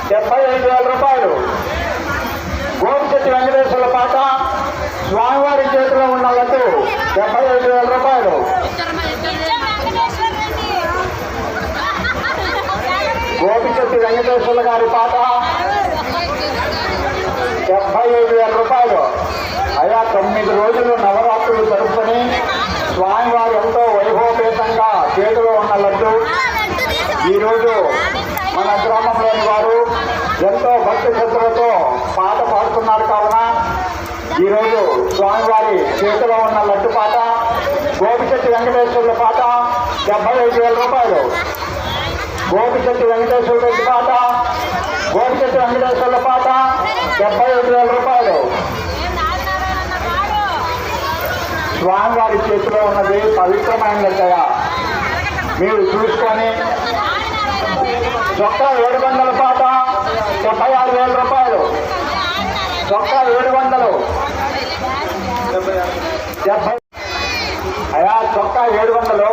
75,000 రూపాయలు. గోపిశెట్టి వెంకటేశ్వర్ల పాట స్వామివారి చేతిలో ఉన్న లడ్డు 75,000 రూపాయలు. గోపిశెట్టి వెంకటేశ్వర్ల గారి పాట 75,000 రూపాయలు. అయా 9 రోజులు నవరాత్రులు జరుపుకొని స్వామివారు ఎంతో వైభవపేతంగా చేతిలో ఉన్న లడ్డు ఈరోజు మన గ్రామంలోని వారు ఎంతో భక్తి శ్రద్ధలతో పాట పాడుతున్నారు. కావున ఈరోజు స్వామివారి చేతిలో ఉన్న లడ్డు పాట గోపిశెట్టి వెంకటేశ్వర్ల పాట 75,000 రూపాయలు. గోపిశెట్టి వెంకటేశ్వర రెడ్డి పాట గోపిశెట్టి వెంకటేశ్వర్ల పాట 75,000 రూపాయలు. స్వామివారి చేతిలో ఉన్నది పవిత్రమైన లడ్డయ మీరు చూసుకొని. చొక్కా 700 పాట 76,000 రూపాయలు. చొక్కా 700 అయా చొక్కా 700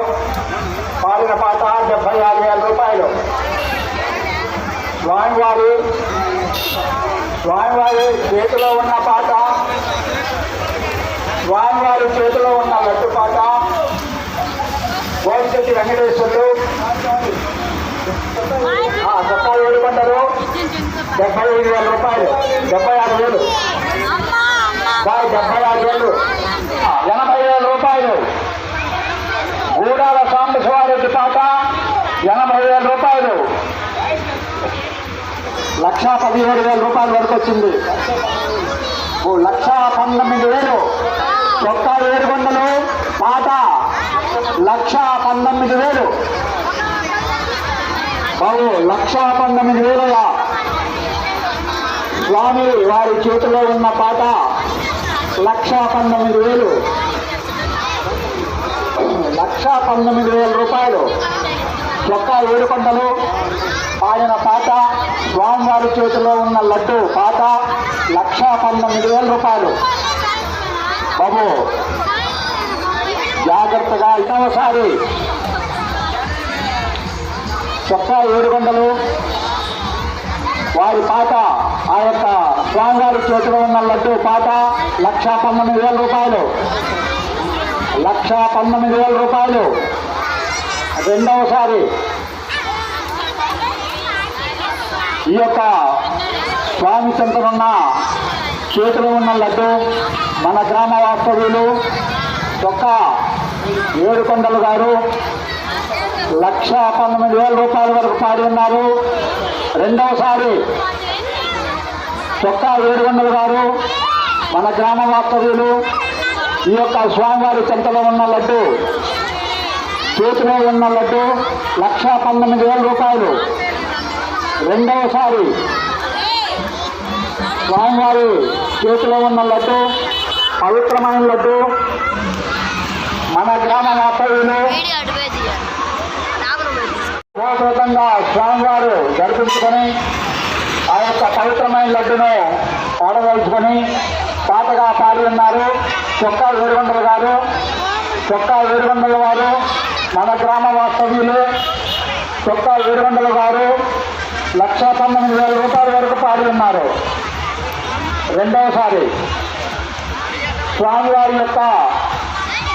పాడిన పాట 76,000 రూపాయలు. స్వామివారి చేతిలో ఉన్న పాట స్వామివారి చేతిలో ఉన్న లడ్డు పాట గోపిశెట్టి వెంకటేశ్వర్లు చొక్కా 700 75,000 రూపాయలు. 76,000 76,000 80,000 రూపాయలు. గూడాల సాంబశివారెడ్డి పాట 80,000 రూపాయలు. 1,17,000 రూపాయల వరకు వచ్చింది. 1,19,000 చొక్కా 700 పాట 1,19,000 బాబు 1,19,000. స్వామి వారి చేతిలో ఉన్న పాట 1,19,000 1,19,000 రూపాయలు. చొక్కా 700 పాడిన పాట స్వామివారి చేతిలో ఉన్న లడ్డు పాట 1,19,000 రూపాయలు. బాబు జాగ్రత్తగా ఇంకోసారి చొక్కా 700 వారి పాట ఆ యొక్క స్వామివారి చేతిలో ఉన్న లడ్డు పాట 1,19,000 రూపాయలు. 1,19,000 రూపాయలు. రెండవసారి ఈ యొక్క స్వామి చెంతనున్న చేతిలో ఉన్న లడ్డు మన గ్రామ వాస్తవ్యులు చొక్కా 700 గారు 1,19,000 రూపాయల వరకు పాడి ఉన్నారు. రెండవసారి చొక్కా 700 గారు మన గ్రామ వాస్తవ్యులు ఈ యొక్క స్వామివారి చెంతలో ఉన్న లడ్డు చేతిలో ఉన్న లడ్డు 1,19,000 రూపాయలు. రెండవసారి స్వామివారి చేతిలో ఉన్న లడ్డు పవిత్రమైన లడ్డు మన గ్రామ వాస్తవ్యులు పూర్వకంగా స్వామివారు జరిపించుకొని ఆ యొక్క పవిత్రమైన లడ్డును పాడదలుచుకొని పాటగా పాడి ఉన్నారు. చొక్కా 700 గారు చొక్కా 700 వారు మన గ్రామ వాస్తవ్యులు చొక్కా 700 గారు 1,19,000 రూపాయల వరకు పాడి ఉన్నారు. రెండవసారి స్వామివారి యొక్క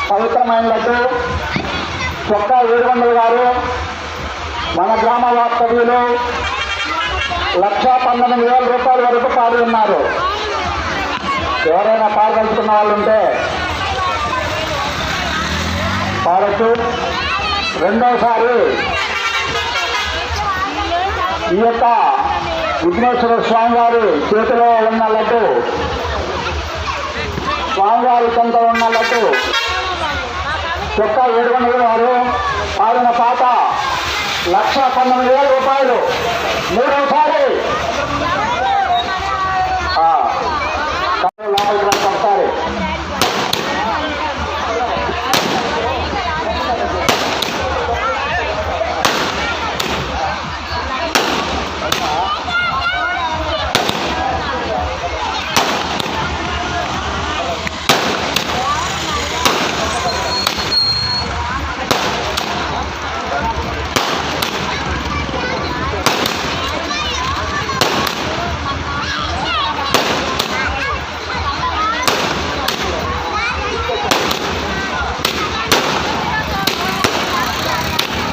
పవిత్రమైన లడ్డు చొక్కా 700 గారు మన గ్రామ వాస్తవ్యులు 1,19,000 రూపాయల వరకు పాడి ఉన్నారు. ఎవరైనా పాడగలుగుతున్న వాళ్ళు ఉంటే పాడచ్చు. రెండవసారి ఈ యొక్క విఘ్నేశ్వర స్వామివారి చేతిలో ఉన్న లడ్డు స్వామివారి చెంత ఉన్న లడ్డు చొక్కా 700 వారు పాడిన పాట 1,19,000 రూపాయలు. మూడవసారి